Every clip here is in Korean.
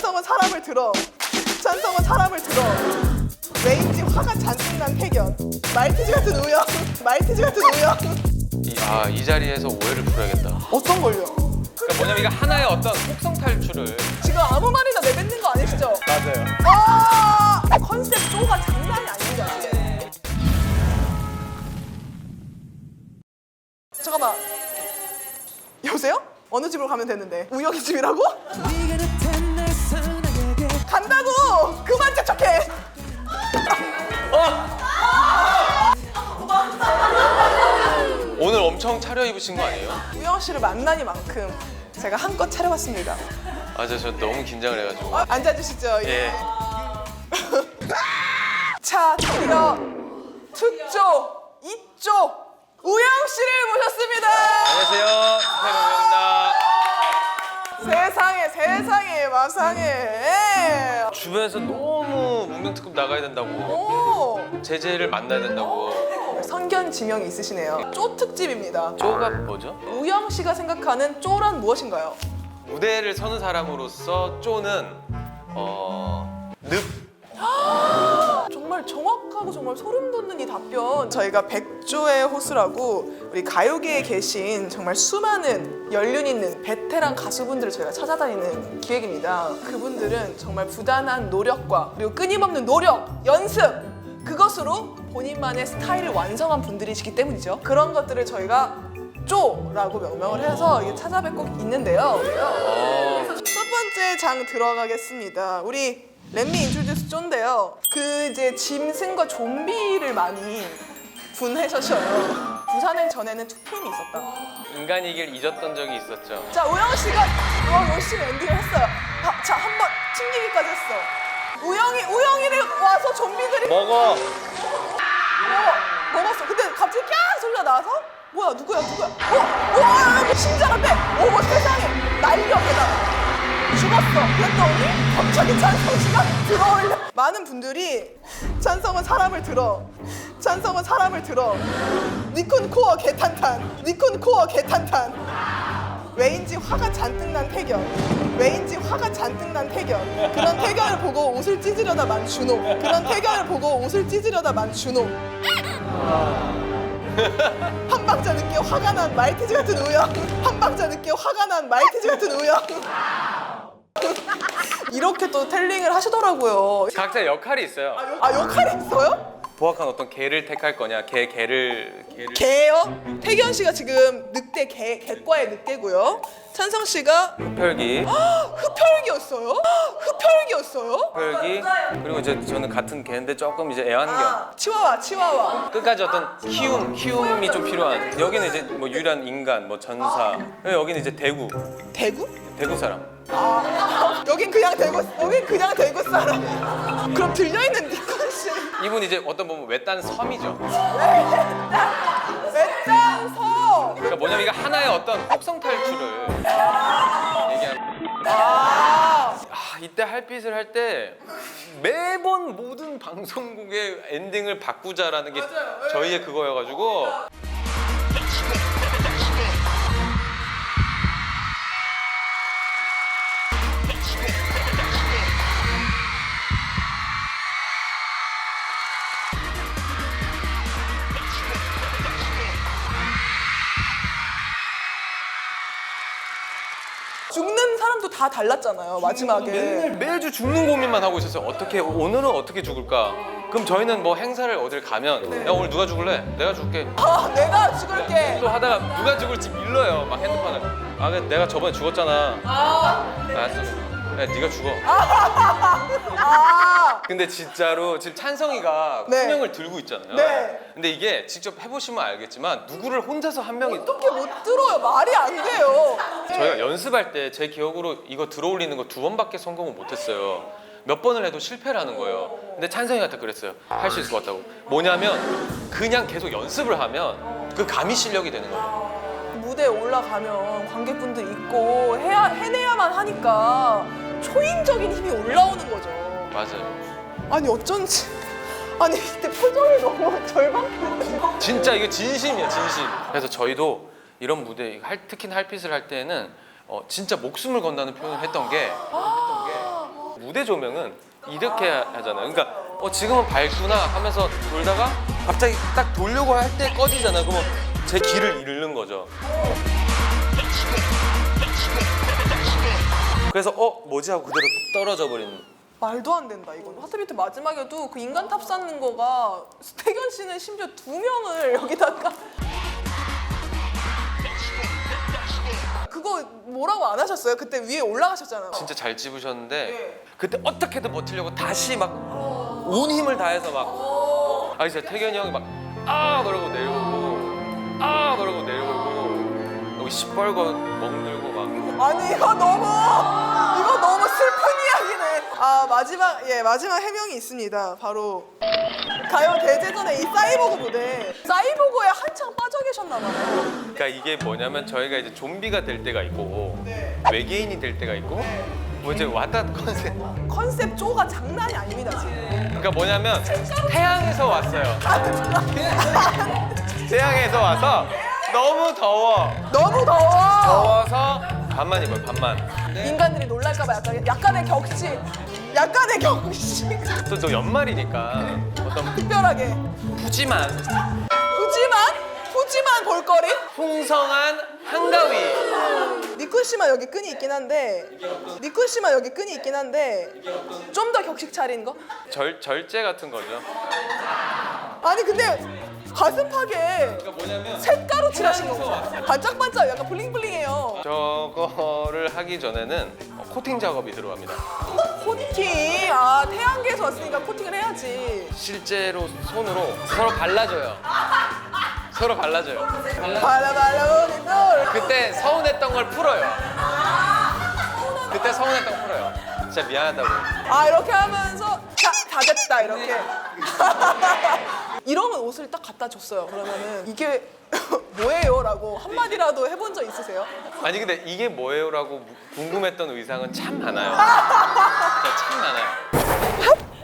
찬성은 사람을 들어. 찬성은 사람을 들어. 왜인지 화가 잔뜩 난 태견. 말티즈 같은 우영. 말티즈 같은 우영. 이 자리에서 오해를 풀어야겠다. 어떤 걸요? 그러니까 뭐냐면 이게 하나의 어떤 속성 탈출을. 지금 아무 말이나 내뱉는 거 아니시죠? 맞아요. 컨셉 쪼가 장난이 아닙니다 지금. 잠깐만. 여보세요? 어느 집으로 가면 되는데? 우영이 집이라고? 간다고! 그만 재촉해! 오늘 엄청 차려입으신 거 아니에요? 우영 씨를 만나니만큼 제가 한껏 차려봤습니다. 맞아요. 저 너무 긴장을 해가지고. 앉아주시죠. 예. 자, 드디어 특조, 이조 우영 씨를 모셨습니다. 안녕하세요. 태경입니다. 세상에 마상에. 주변에서 너무 문명특급 나가야 된다고, 오, 제재를 만나야 된다고. 선견 지명이 있으시네요. 쪼 특집입니다. 쪼가 뭐죠? 우영 씨가 생각하는 쪼란 무엇인가요? 무대를 서는 사람으로서 쪼는 늪. 정말 정확하고 정말 소름 돋는 이 답변. 저희가 백조의 호수라고 우리 가요계에 계신 정말 수많은 연륜 있는 베테랑 가수분들을 저희가 찾아다니는 기획입니다. 그분들은 정말 부단한 노력과 그리고 끊임없는 노력, 연습, 그것으로 본인만의 스타일을 완성한 분들이시기 때문이죠. 그런 것들을 저희가 쪼라고 명명을 해서 이게 찾아뵙고 있는데요. 첫 번째 장 들어가겠습니다. 우리 렛미 인트로듀스 쪼인데요. 그 이제 짐승과 좀비를 많이 분해셔셔요. 부산행 전에는 투표임이 있었다. 인간이길 잊었던 적이 있었죠. 자, 우영 씨가 열심히 엔딩을 했어요. 자, 한 번 튕기기까지 했어. 우영이를 와서 좀비들이 먹어. 먹었어. 근데 갑자기 깍 소리가 나와서 뭐야 누구야? 우와 심장한데 어머 세상에 날려 게다가 죽었어. 그랬더니 갑자기 찬성 씨가 들어올려. 많은 분들이 찬성은 사람을 들어. 찬성은 사람을 들어. 니콘 코어 개탄탄. 니콘 코어 개탄탄. 왜인지 화가 잔뜩 난 태견. 왜인지 화가 잔뜩 난 태견. 그런 태견을 보고 옷을 찢으려다 만 준호. 그런 태견을 보고 옷을 찢으려다 만 준호. 한 박자 늦게 화가 난 말티즈 같은 우영. 한 박자 늦게 화가 난 말티즈 같은 우영. 이렇게 또 텔링을 하시더라고요. 각자 역할이 있어요. 역할이 있어요? 보악한 어떤 개를 택할 거냐, 개를 개요? 태견 씨가 지금 늑대 개과의 늑대고요. 찬성 씨가 흡혈귀, 흡혈귀였어요? 흡혈귀였어요? 흡혈귀, 그리고 이제 저는 같은 개인데 조금 이제 애완견. 치와와. 끝까지 어떤 키움이 좀 필요한. 여기는 이제 뭐 유일한 인간, 뭐 전사. 여기는 이제 대구 사람. 여긴 그냥 대구 사람. 그럼 들려있는 니콘 씨. 이분 이제 어떤 보면 외딴 섬이죠. 외딴서. 그러니까 뭐냐면 이게 하나의 어떤 속성 탈출을 얘기하는. 이때 할빛을 할 때 매번 모든 방송국의 엔딩을 바꾸자라는 게 맞아요. 저희의 그거여가지고. 죽는 사람도 다 달랐잖아요 마지막에. 매주 죽는 고민만 하고 있었어요. 오늘은 어떻게 죽을까? 그럼 저희는 뭐 행사를 어딜 가면 야 오늘 누가 죽을래? 내가 죽을게. 내가 죽을게. 또 하다가 누가 죽을지 밀러요. 막 핸드폰을. 근데 내가 저번에 죽었잖아. 알았어. 야, 네가 죽어. 근데 진짜로 지금 찬성이가 네. 투명을 들고 있잖아요. 네. 근데 이게 직접 해보시면 알겠지만 누구를 혼자서 한 명이 어떻게 못 들어요? 말이 안 돼요. 저희가 연습할 때 제 기억으로 이거 들어올리는 거 2번밖에 성공을 못했어요. 몇 번을 해도 실패를 하는 거예요. 근데 찬성이한테 그랬어요. 할 수 있을 것 같다고. 뭐냐면 그냥 계속 연습을 하면 그 감이 실력이 되는 거예요. 무대에 올라가면 관객분들 있고 해내야만 하니까 초인적인 힘이 올라오는 거죠. 맞아요. 아니 어쩐지. 아니 이때 표정이 너무 절망. 진짜 이거 진심이야, 진심. 그래서 저희도 이런 무대, 특히 할빛을 할 때는 진짜 목숨을 건다는 표현을 했던 게 무대 조명은 이렇게 하잖아요. 그러니까 지금은 밝구나 하면서 돌다가 갑자기 딱 돌려고 할 때 꺼지잖아요. 그러면 제 길을 잃는 거죠. 그래서 뭐지 하고 그대로 떨어져 버리는. 말도 안 된다 이건. 하트비트 마지막에도 그 인간 탑 쌓는 거가 태견 씨는 심지어 2명을 여기다가 그거 뭐라고 안 하셨어요? 그때 위에 올라가셨잖아요. 진짜 잘 집으셨는데 네. 그때 어떻게든 버티려고 다시 막 온 힘을 다해서 막 진짜 태견이 형이 막 그러고 내려오고 그러고 내려오고 여기 시뻘건 멍들고 막 아니 이거 너무 슬픈 이야기네. 마지막 해명이 있습니다. 바로 가요 대제전의 이 사이보그 무대. 사이보그에 한창 빠져 계셨나 봐요. 그러니까 이게 뭐냐면 저희가 이제 좀비가 될 때가 있고 네. 외계인이 될 때가 있고 뭐 이제 왔다 컨셉 쪼가 장난이 아닙니다 지금. 그러니까 뭐냐면 태양에서 왔어요. 태양에서 와서 너무 더워. 너무 더워. 더워서 반만 입어요. 반만. 인간들이 놀랄까봐 약간의 격식. 또 연말이니까 어떤 특별하게 푸짐한 푸짐한 볼거리. 풍성한 한가위. 니쿤 씨만 여기 끈이 있긴 한데 좀 더 격식 차린 거? 절제 같은 거죠. 아니 근데 가슴팍에 그러니까 뭐냐면 색가루 칠하신 거죠? 반짝반짝 약간 블링블링해요. 저거를 하기 전에는 코팅 작업이 들어갑니다. 코팅. 태양계에서 왔으니까 코팅을 해야지. 실제로 손으로 서로 발라줘요. 발라발라 오늘 그때 서운했던 걸 풀어요. 진짜 미안하다고. 이렇게 하면서 다 됐다 이렇게. 이런 옷을 딱 갖다 줬어요. 그러면은 이게 뭐예요? 라고 한마디라도 해본 적 있으세요? 아니 근데 이게 뭐예요라고 궁금했던 의상은 참 많아요. 진짜 참 많아요.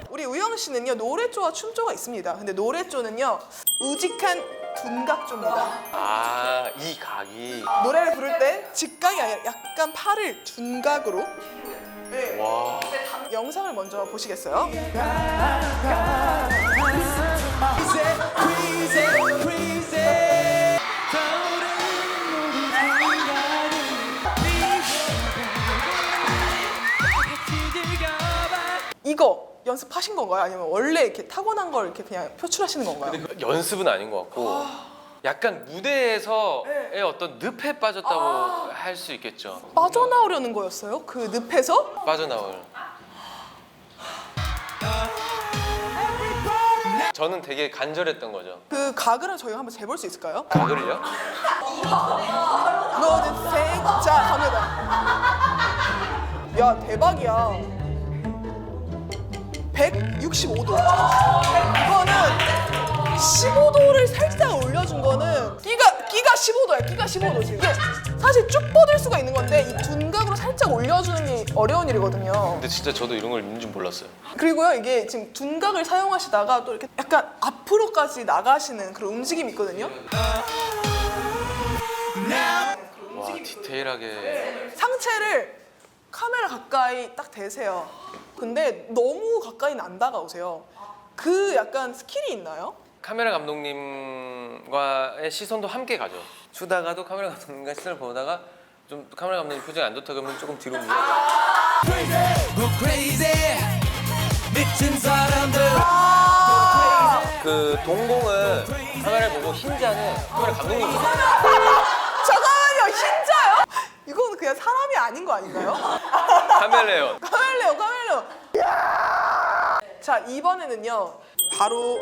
우리 우영 씨는요 노래조와 춤조가 있습니다. 근데 노래조는요 우직한 둔각조입니다. 이 각이. 노래를 부를 때 직각이 아니라 약간 팔을 둔각으로. 네. 와. 영상을 먼저 보시겠어요? 이거 연습하신 건가요? 아니면 원래 이렇게 타고난 걸 이렇게 그냥 표출하시는 건가요? 근데 연습은 아닌 것 같고 약간 무대에서의 어떤 늪에 빠졌다고 할 수 있겠죠. 빠져나오려는 거였어요? 그 늪에서? 빠져나올. 저는 되게 간절했던 거죠. 그 가글을 저희가 한번 재볼 수 있을까요? 가글을요? 모든 자 갑니다. 야 대박이야. 165도. 이거는 15도를 살짝 올려준 거는 끼가 15도야. 끼가 15도 지금. 이게 사실 쭉 뻗을 수가 있는 건데 이 둔각으로 살짝 올려주는 게 어려운 일이거든요. 근데 진짜 저도 이런 걸 있는 줄 몰랐어요. 그리고요 이게 지금 둔각을 사용하시다가 또 이렇게 약간 앞으로까지 나가시는 그런 움직임이 있거든요. 와 디테일하게. 상체를 카메라 가까이 딱 대세요. 근데 너무 가까이는 안 다가오세요. 그 약간 스킬이 있나요? 카메라 감독님과의 시선도 함께 가죠. 추다가도 카메라 감독님과 시선을 보다가 좀 카메라 감독님 표정이 안 좋다 그러면 조금 뒤로 물러요. 미친 사람들 그 동공은 카메라를 보고 흰자는 카메라 감독님이 잠깐만요, 흰자요? 이건 그냥 사람이 아닌 거 아닌가요? 카멜레온. 카멜레온. 자 이번에는요 바로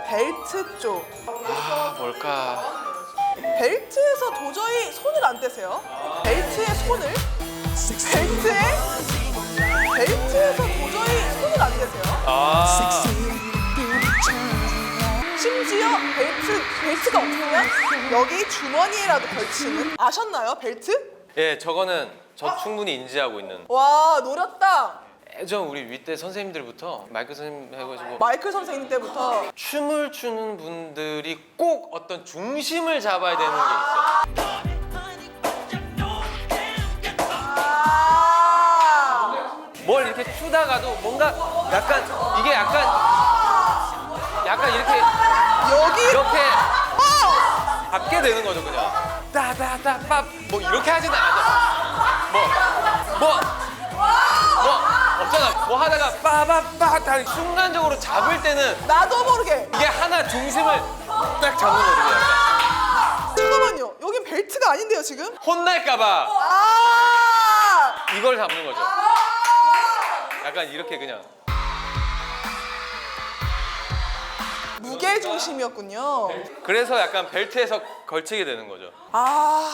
벨트 쪽. 뭘까? 벨트에서 도저히 손을 안 떼세요. 벨트에서 도저히 손을 안 떼세요. 심지어 벨트가 없으면 여기 주머니에라도 걸치는. 아셨나요 벨트? 예, 저거는 저 충분히 인지하고 있는. 와 노렸다. 예전 우리 윗대 선생님들부터 마이크 선생님 해가지고 마이클 선생님 때부터. 춤을 추는 분들이 꼭 어떤 중심을 잡아야 되는 게 있어요. 뭘 이렇게 추다가도 뭔가 약간 이게 약간 이렇게 여기 이렇게 받게 되는 거죠 그냥. 따다다밥 뭐 이렇게 하지는 않아. 뭐 없잖아. 뭐 하다가 빠바빠 다 순간적으로 잡을 때는 나도 모르게. 이게 하나 중심을 딱 잡는 거죠. 그냥. 잠깐만요. 여긴 벨트가 아닌데요 지금? 혼날까봐 아 이걸 잡는 거죠. 약간 이렇게 그냥. 무게 중심이었군요. 그래서 약간 벨트에서 걸치게 되는 거죠. 아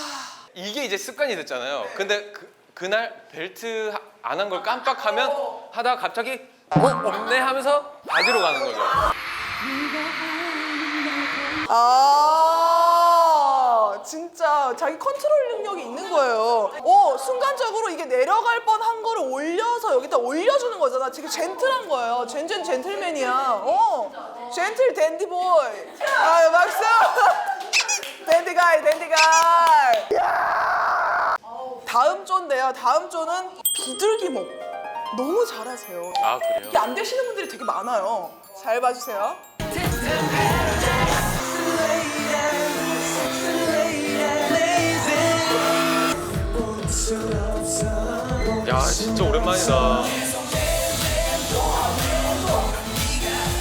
이게 이제 습관이 됐잖아요. 근데 그날 벨트 안 한 걸 깜빡하면 하다가 갑자기 없네 하면서 바지로 가는 거죠. 진짜 자기 컨트롤 능력이 있는 거예요. 순간적으로 이게 내려갈 뻔한 거를 올려서 여기다 올려주는 거잖아. 되게 젠틀한 거예요. 젠틀맨이야. 젠틀 댄디보이. 아 박수. 댄디가이. 이야. 다음 조인데요. 다음 조는 비둘기목. 너무 잘하세요. 아 그래요? 이게 안 되시는 분들이 되게 많아요. 잘 봐주세요. 야 진짜 오랜만이다.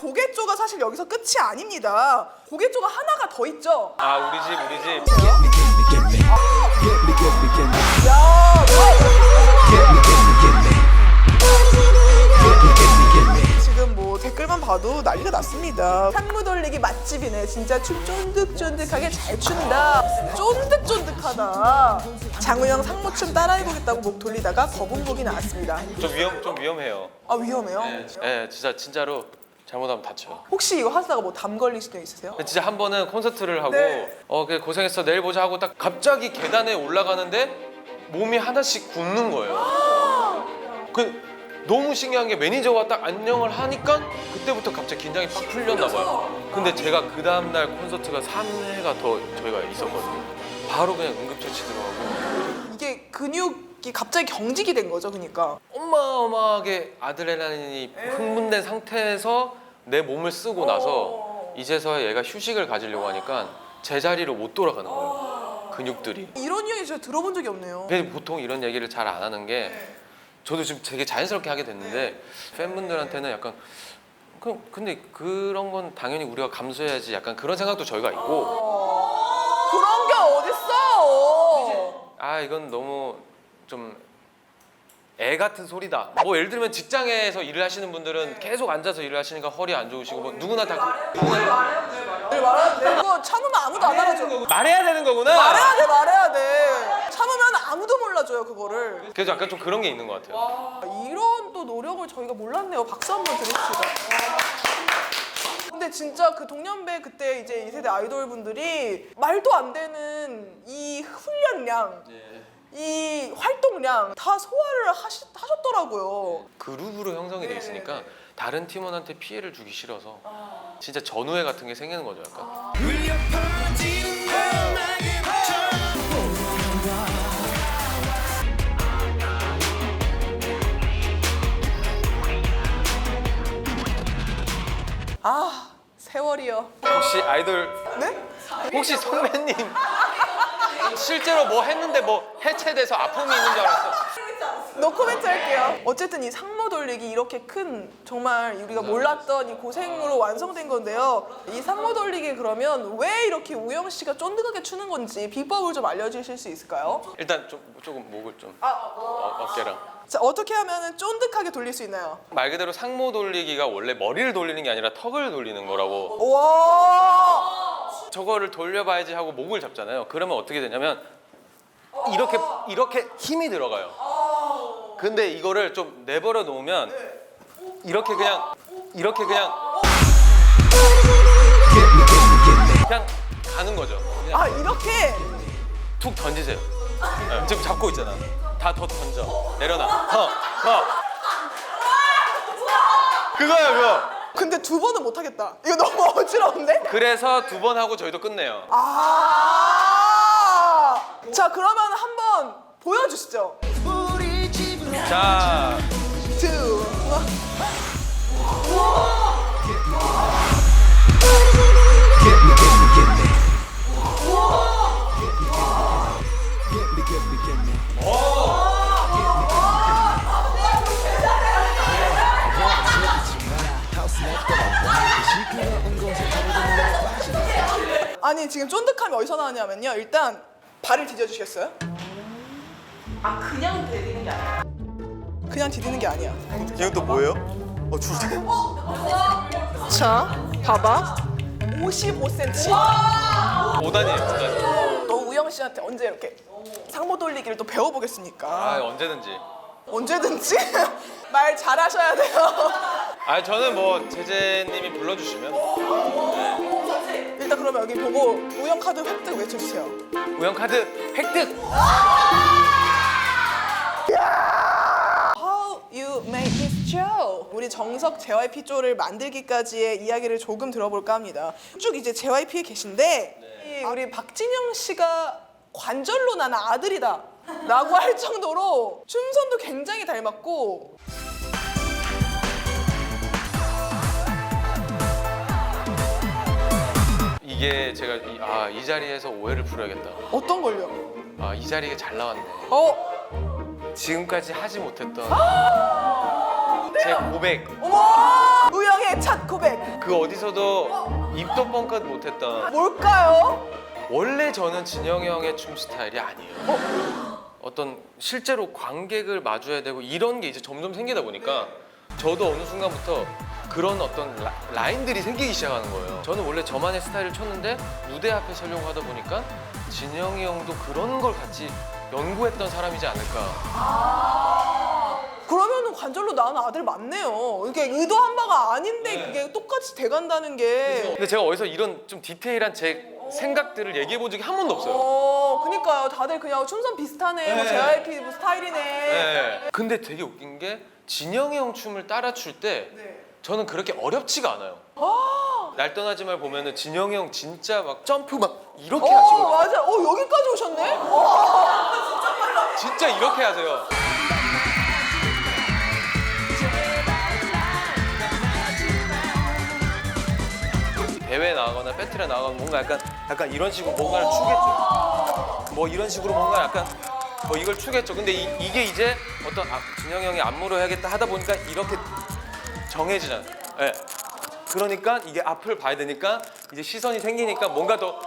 고개조가 사실 여기서 끝이 아닙니다. 고개조가 하나가 더 있죠. 아 우리 집. 야, 지금 뭐 댓글만 봐도 난리가 났습니다. 상무 돌리기 맛집이네. 진짜 춤 쫀득쫀득하게 잘 춘다. 쫀득쫀득하다. 장우영 상무춤 따라해보겠다고 목 돌리다가 거북목이 나왔습니다. 좀 위험해요. 아 위험해요? 네, 진짜로 잘못하면 다쳐요. 혹시 이거 하다가 뭐 담 걸리신 적 있으세요? 근데 진짜 한 번은 콘서트를 하고 네. 그래 고생했어 내일 보자 하고 딱 갑자기 계단에 올라가는데 몸이 하나씩 굳는 거예요. 너무 신기한 게 매니저가 딱 안녕을 하니까 그때부터 갑자기 긴장이 팍 풀렸나 봐요. 근데 제가 그 다음날 콘서트가 3회가 더 저희가 있었거든요. 바로 그냥 응급처치 들어가고 이게 근육이 갑자기 경직이 된 거죠, 그러니까. 어마어마하게 아드레날린이 흥분된 상태에서 내 몸을 쓰고 나서 이제서야 얘가 휴식을 가지려고 하니까 제자리로 못 돌아가는 거예요. 근육들이. 이런 이야기 제가 들어본 적이 없네요. 근데 보통 이런 얘기를 잘 안 하는 게 저도 지금 되게 자연스럽게 하게 됐는데 팬분들한테는 약간 근데 그런 건 당연히 우리가 감수해야지 약간 그런 생각도 저희가 있고 그런 게 어딨어? 아 이건 너무 좀 애 같은 소리다. 뭐 예를 들면 직장에서 일을 하시는 분들은 계속 앉아서 일을 하시니까 허리 안 좋으시고 뭐 누구나 다 네, 말해야 돼. 그거 참으면 아무도 안 알아줘. 말해야 되는 거구나. 말해야 돼. 참으면 아무도 몰라줘요, 그거를. 그래서 약간 좀 그런 게 있는 것 같아요. 이런 또 노력을 저희가 몰랐네요. 박수 한번 드립시다. 근데 진짜 그 동년배 그때 이제 2세대 아이돌 분들이 말도 안 되는 이 훈련량, 이 활동량 다 소화를 하셨더라고요. 그룹으로 형성이 돼 있으니까 다른 팀원한테 피해를 주기 싫어서 진짜 전우회 같은 게 생기는 거죠, 약간. 울려 퍼지는 음악의 박자 아, 세월이요. 혹시 아이돌 네? 혹시 선배님 실제로 뭐 했는데 뭐 해체돼서 아픔이 있는 줄 알았어. 노코멘트 할게요. 어쨌든 이 상모 돌리기 이렇게 큰 정말 우리가 몰랐던 이 고생으로 완성된 건데요. 이 상모 돌리기 그러면 왜 이렇게 우영 씨가 쫀득하게 추는 건지 비법을 좀 알려주실 수 있을까요? 일단 조금 목을 좀 아, 어깨랑. 자 어떻게 하면 쫀득하게 돌릴 수 있나요? 말 그대로 상모 돌리기가 원래 머리를 돌리는 게 아니라 턱을 돌리는 거라고. 와, 저거를 돌려봐야지 하고 목을 잡잖아요. 그러면 어떻게 되냐면 이렇게 힘이 들어가요. 근데 이거를 좀 내버려 놓으면 이렇게 그냥 가는 거죠. 그냥 아 이렇게 툭 던지세요. 네, 지금 잡고 있잖아. 다 더 던져. 내려놔. 더. 그거야 그거. 근데 두 번은 못 하겠다. 이거 너무 어지러운데? 그래서 2번 하고 저희도 끝내요. 자 그러면 한번 보여주시죠. 자, 두 아니 지금 쫀득함이 어디서 나왔냐면요. 일단 발을 디뎌주시겠어요? 아 그냥 디디는 게 아니야. 그냥 디디는 게 아니야. 이건 또 뭐예요? 줄. 자, 봐봐. 55cm. 5단이에요, 5단. 너 우영 씨한테 언제 이렇게 상모 돌리기를 또 배워보겠습니까? 아, 언제든지. 언제든지 말 잘하셔야 돼요. 아, 저는 뭐 제재님이 불러주시면 일단 그러면 여기 보고 우영 카드 획득 외쳐주세요. 우영 카드 획득. How you made this show? 우리 정석 JYP 조를 만들기까지의 이야기를 조금 들어볼까 합니다. 쭉 이제 JYP에 계신데 우리 박진영 씨가 관절로 나는 아들이다 라고 할 정도로 춤선도 굉장히 닮았고 이게 제가 이 자리에서 오해를 풀어야겠다. 어떤 걸요? 이 자리가 잘 나왔네. 지금까지 하지 못했던 제 고백. 어머! 우영의 첫 고백 그 어디서도 입도 뻥끗 못했던. 뭘까요? 원래 저는 진영이 형의 춤 스타일이 아니에요. 어떤 실제로 관객을 마주해야 되고 이런 게 이제 점점 생기다 보니까 저도 어느 순간부터 그런 어떤 라인들이 생기기 시작하는 거예요. 저는 원래 저만의 스타일을 쳤는데 무대 앞에 서려고 하다 보니까 진영이 형도 그런 걸 같이 연구했던 사람이지 않을까. 그러면은 관절로 낳은 아들 맞네요. 이게 의도한 바가 아닌데 그게 똑같이 돼간다는 게. 근데 제가 어디서 이런 좀 디테일한 제 생각들을 얘기해 본 적이 한 번도 없어요. 그니까요. 다들 그냥 춤선 비슷하네. 뭐 네. JYP 뭐 스타일이네. 네. 근데 되게 웃긴 게 진영이 형 춤을 따라 출 때 네. 저는 그렇게 어렵지가 않아요. 날 떠나지 말 보면은 진영이 형 진짜 막 점프 막 이렇게 하시고 맞아. 여기까지 오셨네? 진짜 이렇게 하세요. 대회 나가거나 배틀에 나가거나 뭔가 약간 이런 식으로 뭔가를 추겠죠. 뭐 이런 식으로 뭔가 약간 뭐 이걸 추겠죠. 근데 이게 이제 어떤 진영이 형이 안무를 해야겠다 하다 보니까 이렇게 정해지잖아요. 예. 그러니까 이게 앞을 봐야 되니까 이제 시선이 생기니까 뭔가 더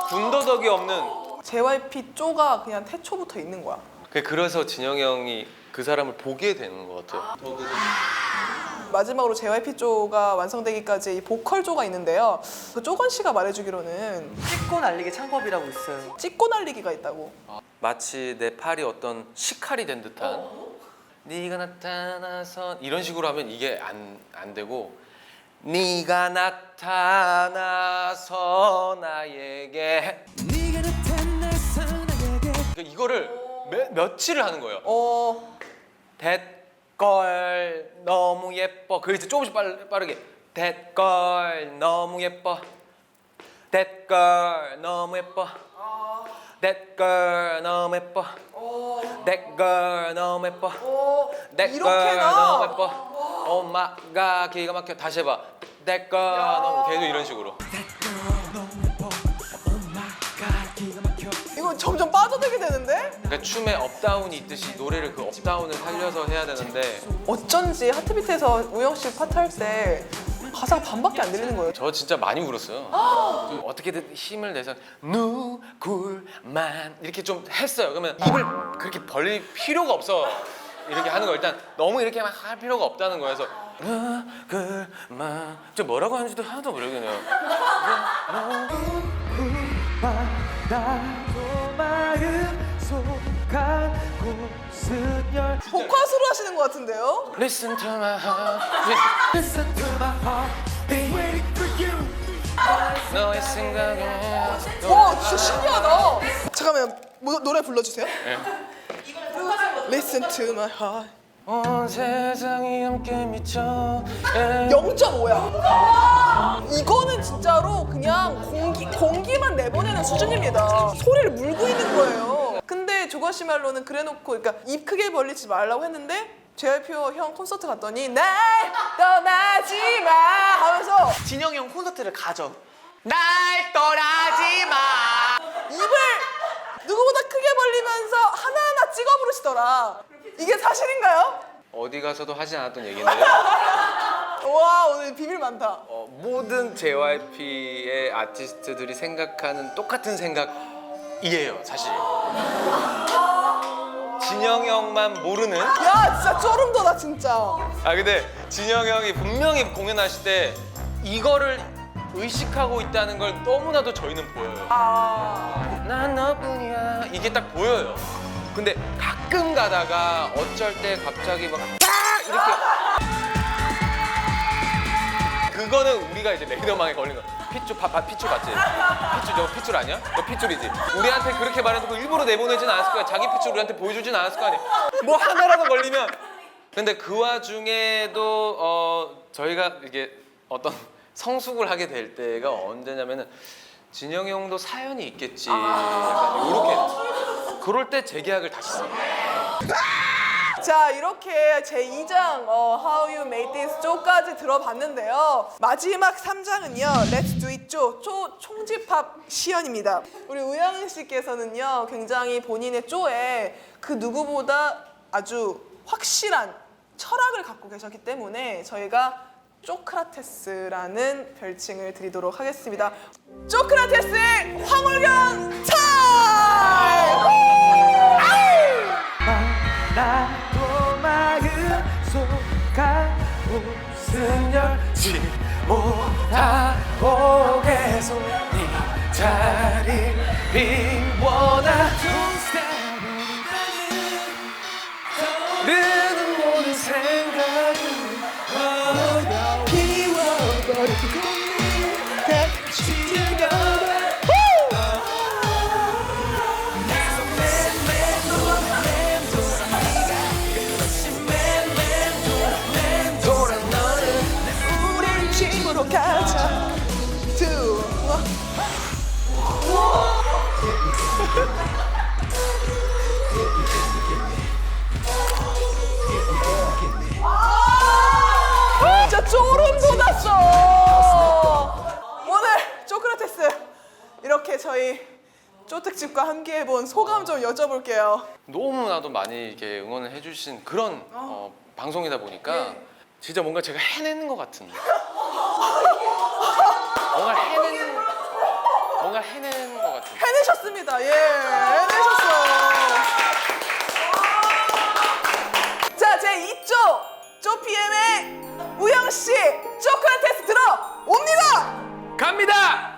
군더더기 없는. JYP 쪼가 그냥 태초부터 있는 거야. 그래서 진영이 형이 그 사람을 보게 되는 것 같아요. 마지막으로 JYP 쪼가 완성되기까지 이 보컬 쪼가 있는데요. 그 쪼건 씨가 말해주기로는 찍고 날리기 창법이라고 있어요. 찍고 날리기가 있다고. 마치 내 팔이 어떤 식칼이 된 듯한 네가 나타나서 이런 식으로 하면 이게 안 되고 네가 나타나서 나에게 네가 나타나서 나에게 그러니까 이거를 며칠을 하는 거예요. 댓걸 너무 예뻐. 그래서 조금씩 빠르게 댓걸 너무 예뻐. 댓걸 너무 예뻐. 댓걸 너무 예뻐. 댓걸 너무 예뻐. 댓걸 이렇게나? 너무 예뻐. 엄마가 기가 막혀. 다시 해봐. 댓걸 너무 계속 이런 식으로. 이거 점점 빠져들게 되는데? 그러니까 춤에 업다운이 있듯이 노래를 그 업다운을 살려서 해야 되는데 어쩐지 하트비트에서 우영 씨 파트 할 때 가사가 반밖에 안 들리는 거예요. 저 진짜 많이 울었어요. 어떻게든 힘을 내서 누굴만 이렇게 좀 했어요. 그러면 입을 그렇게 벌릴 필요가 없어. 이렇게 하는 거 일단 너무 이렇게 막 할 필요가 없다는 거여서 누굴만 저 뭐라고 하는지도 하나도 모르겠네요. 나도 마음 속한 곳은 열 복화수로 하시는 것 같은데요? Listen to my heart. Listen to my heart Been waiting for you 너의 생각에 와 진짜 신기하다. 잠깐만요. 노래 불러주세요. 네. Listen to my heart. 온 세상이 함께 미쳐 0.5야. 이거는 진짜로 그냥 공기만 내보내는 수준입니다. 소리를 물고 있는 거예요. 근데 조건 씨 말로는 그래놓고 그러니까 입 크게 벌리지 말라고 했는데 JYP 형 콘서트 갔더니 날 떠나지 마 하면서 진영이 형 콘서트를 가죠. 날 떠나지 마. 입을 누구보다 크게 벌리면서 하나하나 찍어 부르시더라. 이게 사실인가요? 어디 가서도 하지 않았던 얘기인데요. 와 오늘 비밀 많다. 모든 JYP의 아티스트들이 생각하는 똑같은 생각이에요, 사실. 진영이 형만 모르는. 야 진짜 쫄음 돋아 진짜. 아 근데 진영이 형이 분명히 공연하실 때 이거를 의식하고 있다는 걸 너무나도 저희는 보여요. 난 너뿐이야 이게 딱 보여요. 근데 가끔 가다가 어쩔 때 갑자기 막 이렇게 그거는 우리가 이제 레이더망에 걸린 거. 핏줄 핏줄 맞지? 핏줄 저거 핏줄 아니야? 너 핏줄이지? 우리한테 그렇게 말해놓고 일부러 내보내진 않았을 거야. 자기 핏줄 우리한테 보여주진 않았을 거 아니야. 뭐 하나라도 걸리면. 근데 그 와중에도 저희가 이게 어떤 성숙을 하게 될 때가 언제냐면은 진영이 형도 사연이 있겠지. 약간 이렇게 그럴 때 재계약을 다시 써요. 자 이렇게 제2장 How You Made This 쪼까지 들어봤는데요. 마지막 3장은요 Let's Do It 쪼 총집합 시연입니다. 우리 우영은 씨께서는요 굉장히 본인의 쪼에 그 누구보다 아주 확실한 철학을 갖고 계셨기 때문에 저희가 쪼크라테스라는 별칭을 드리도록 하겠습니다. 쪼크라테스의 황홀경 타임! 나도 마음 속한 웃음 열지 못하고 계속 네 자리를 비워나 떠오르는 모든 생각은 비워버리고 네 지겨워 집으로 가자. 진짜 소름 돋았어. 오늘 쪼크라테스 이렇게 저희 쪼특집과 함께 해본 소감 좀 여쭤볼게요. 너무나도 많이 이렇게 응원을 해주신 그런 방송이다 보니까 진짜 뭔가 제가 해내는 것 같은 뭔가 해내는 것 같은 해내셨습니다. 예, 해내셨어요. 자, 제 2조 쪼PM의 우영 씨 쪼크라테스 들어옵니다. 갑니다!